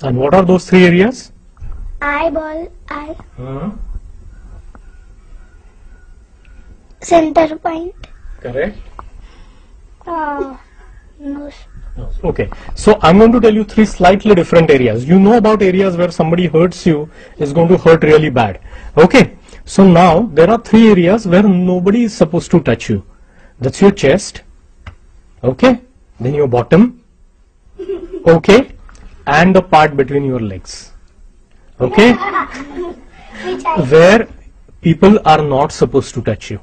And what are those three areas? Eyeball, eye. Center point. Correct. Nose. Okay, so I'm going to tell you three slightly different areas. You know about areas where somebody hurts you is going to hurt really bad. Okay, so now there are three areas where nobody is supposed to touch you. That's your chest. Okay, then your bottom. Okay, and the part between your legs. Okay, where people are not supposed to touch you.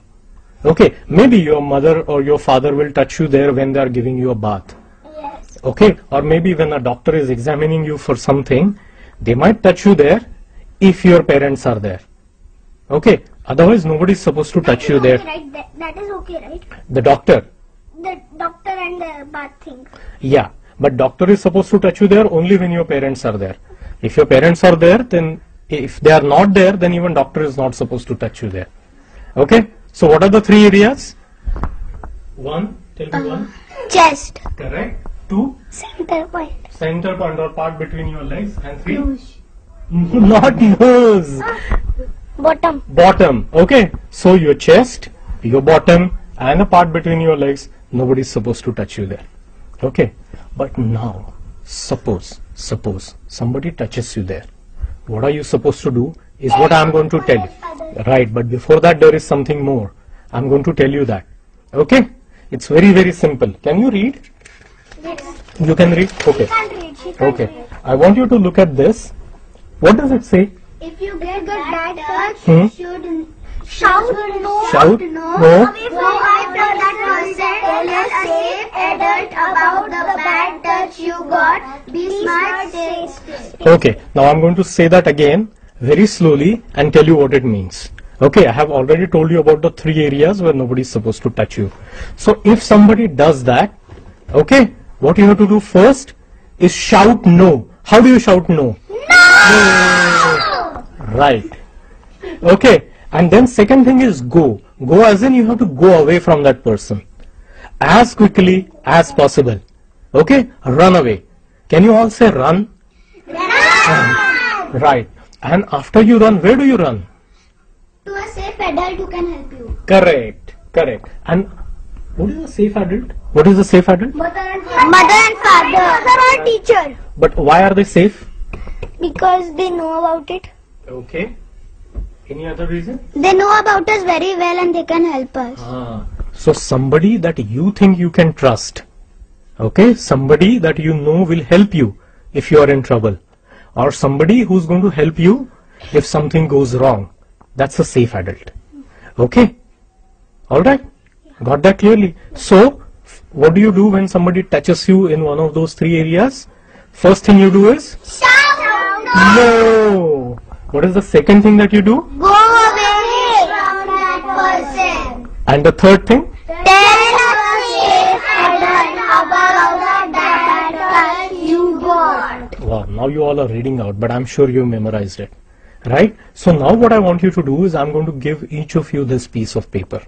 Okay, maybe your mother or your father will touch you there when they are giving you a bath. Yes. Okay, or maybe when a doctor is examining you for something, they might touch you there if your parents are there. Okay, otherwise nobody is supposed to touch you there. Right? That is okay, right? The doctor. The doctor and the bath thing. Yeah, but doctor is supposed to touch you there only when your parents are there. If your parents are there, then if they are not there, then even doctor is not supposed to touch you there. Okay, so what are the three areas? One, tell me one. Chest. Correct. Two, Center point. center point or part between your legs. And three, Nose. not nose. Bottom. Bottom. Okay, so your chest, your bottom, and a part between your legs, nobody is supposed to touch you there. Okay, but now suppose somebody touches you there. What are you supposed to do is what I am going to tell you. Right, but before that there is something more. I am going to tell you that. Okay, it's very simple. Can you read? Yes. You can read? Okay. She can't read. She can't Okay, read. I want you to look at this. What does it say? If you get the bad touch, Hmm? should shout no. Shout no. Away from that person. Tell a safe adult about the bad touch you got. Be smart. Stay. Okay, now I'm going to say that again very slowly and tell you what it means. Okay, I have already told you about the three areas where nobody is supposed to touch you. So if somebody does that, okay, what you have to do first is shout no. How do you shout no? No! Right. Okay, and then second thing is go. Go as in you have to go away from that person as quickly as possible. Okay, run away. Can you all say run? Right. And after you run, where do you run? To a safe adult who can help you. Correct. And what is a safe adult? What is a safe adult? Mother and father. Mother or teacher. But why are they safe? Because they know about it. Okay. Any other reason? They know about us very well and they can help us. So somebody that you think you can trust. Okay. Somebody that you know will help you if you are in trouble. Or somebody who's going to help you if something goes wrong. That's a safe adult. Okay. Alright. Got that clearly. So, what do you do when somebody touches you in one of those three areas? First thing you do is? Shout No. What is the second thing that you do? Go away from that person. And the third thing? Tell a safe adult about the bad touch you got. Wow, now you all are reading out, but I'm sure you memorized it. Right? So now what I want you to do is I'm going to give each of you this piece of paper.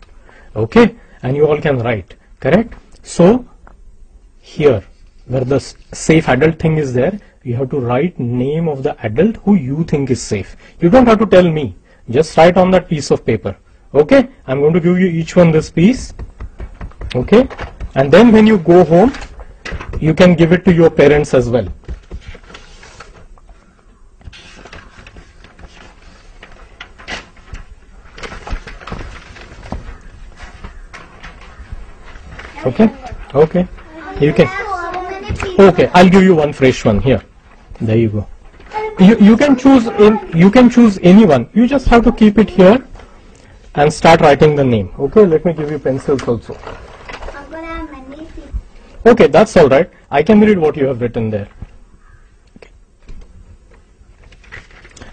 Okay? And you all can write. Correct? So, here, where the safe adult thing is there, you have to write name of the adult who you think is safe. You don't have to tell me. Just write on that piece of paper. Okay? I'm going to give you each one this piece. Okay? And then when you go home, you can give it to your parents as well. Okay, you can. Okay, I'll give you one fresh one here. There you go. You can choose anyone. You just have to keep it here and start writing the name. Okay, let me give you pencils also. Okay, that's all right. I can read what you have written there. Okay.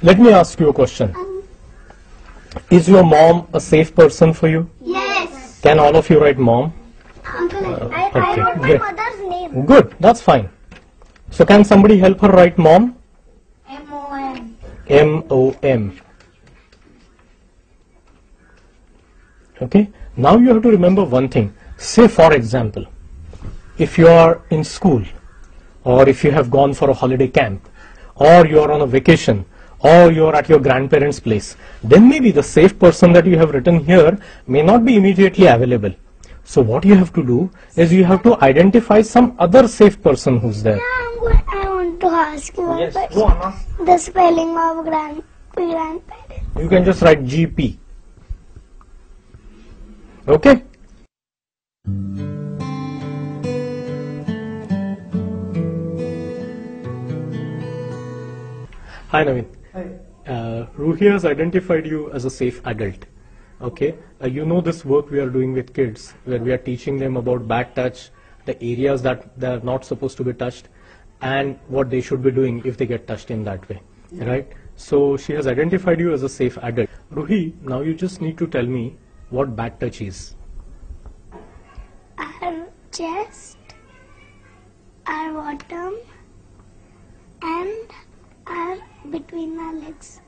Let me ask you a question. Is your mom a safe person for you? Yes. Can all of you write mom? Uncle, I okay, wrote my great. mother's name. Good, that's fine. So can somebody help her write mom? M-O-M. M-O-M. Okay, now you have to remember one thing. Say for example, if you are in school or if you have gone for a holiday camp or you are on a vacation, or you are at your grandparents' place, then maybe the safe person that you have written here may not be immediately available. So what you have to do is you have to identify some other safe person who's there. I want to ask you Yes, about go on. the spelling of grandparents. You can just write GP. Okay? Hi Naveen. Hi. Ruhi has identified you as a safe adult. Okay? You know this work we are doing with kids where we are teaching them about bad touch, the areas that they are not supposed to be touched, and what they should be doing if they get touched in that way. Yeah. Right? So she has identified you as a safe adult. Ruhi, now you just need to tell me what bad touch is. Our chest, our bottom, and our between our legs.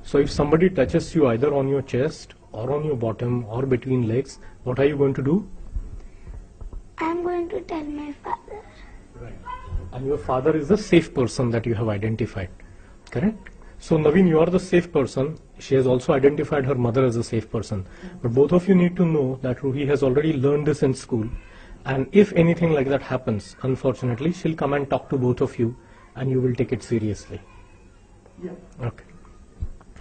So if somebody touches you either on your chest or on your bottom or between legs, what are you going to do? I'm going to tell my father. Right. And your father is the safe person that you have identified. Correct? So Naveen, you are the safe person. She has also identified her mother as a safe person. But both of you need to know that Ruhi has already learned this in school. And if anything like that happens, unfortunately, she'll come and talk to both of you and you will take it seriously. Yeah. Okay.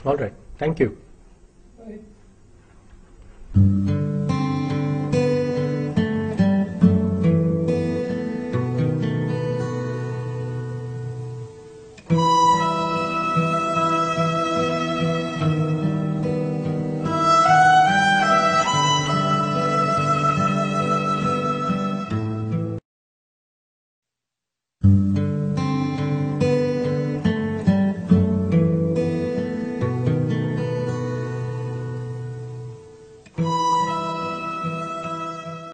All right. Thank you. Bye.